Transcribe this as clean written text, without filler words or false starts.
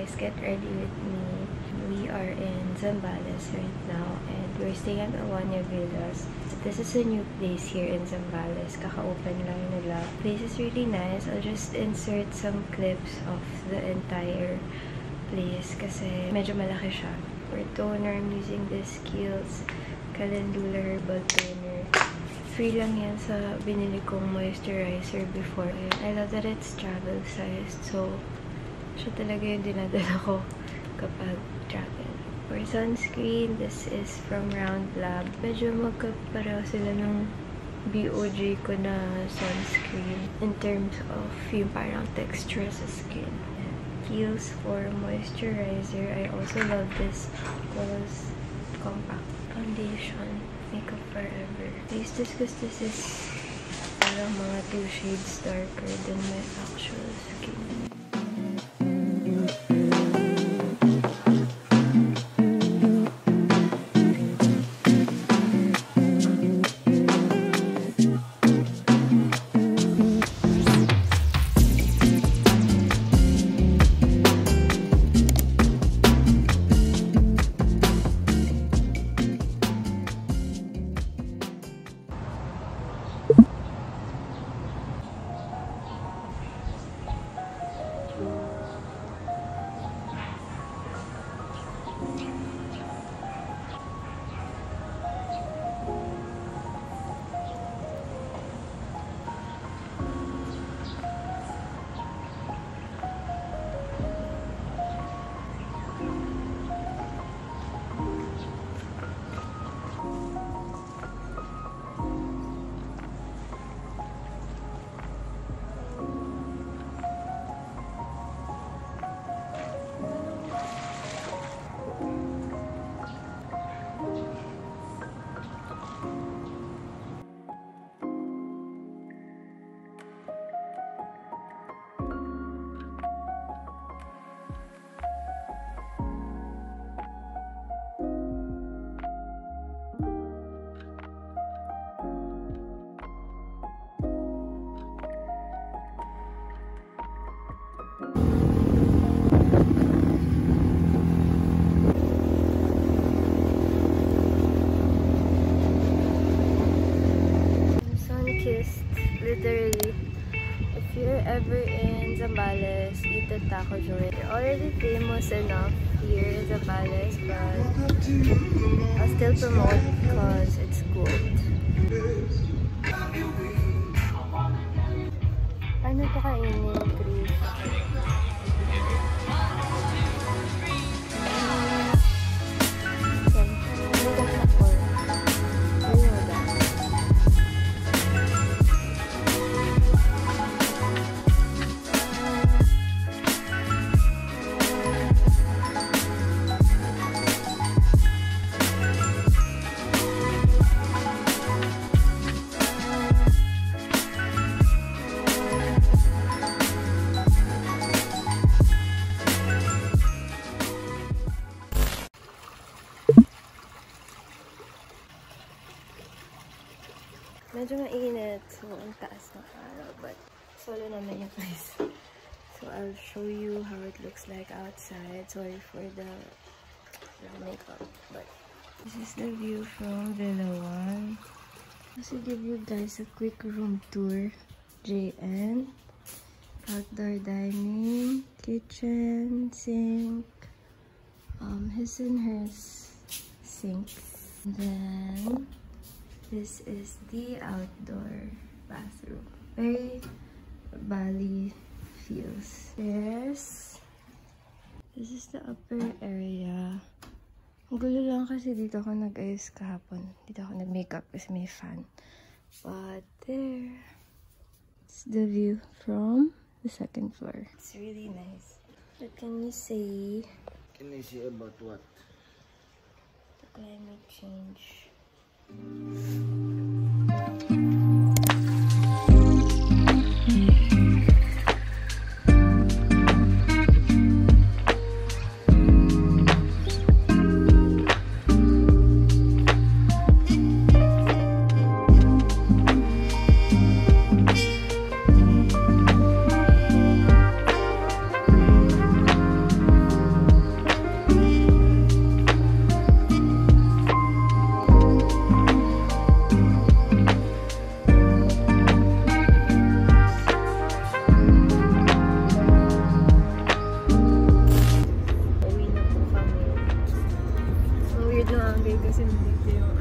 guys, get ready with me. We are in Zambales right now and we're staying at Awanya Villas. This is a new place here in Zambales. Kaka-open lang nila. Place is really nice. I'll just insert some clips of the entire place kasi medyo malaki siya. For toner, I'm using this Kiehl's Calendula Herbal Toner. Free lang yan sa binili kong moisturizer before. I love that it's travel sized. So, siya talaga yung dinadala ko kapag travel. For sunscreen, this is from Round Lab. Medyo magkapareho sila ng BOJ ko na sunscreen in terms of yung parang texture sa skin. Kiehl's for moisturizer. I also love this Kiehl's Compact Foundation. Makeup Forever. I use this because this is parang mga 2 shades darker than my actual skin. Literally, if you're ever in Zambales, eat the taco joint. You're already famous enough here in Zambales, but I'll still promote because it's good. Ano pa kainin, Chris? Medyo mainit, so ang taas ng araw, but solo naman yung place. So I'll show you how it looks like outside. Sorry for the makeup, but this is the view from Villawan. Just to give you guys a quick room tour. JN, outdoor dining, kitchen, sink, his and hers sink. And then this is the outdoor bathroom. Very Bali feels. This is the upper area. Ang gulo lang kasi dito ako nag-ayos kahapon. Dito ako nag-makeup kasi may fan. But there. It's the view from the second floor. It's really nice. What can you say? Can I say about what? The climate change. kasi nandito yung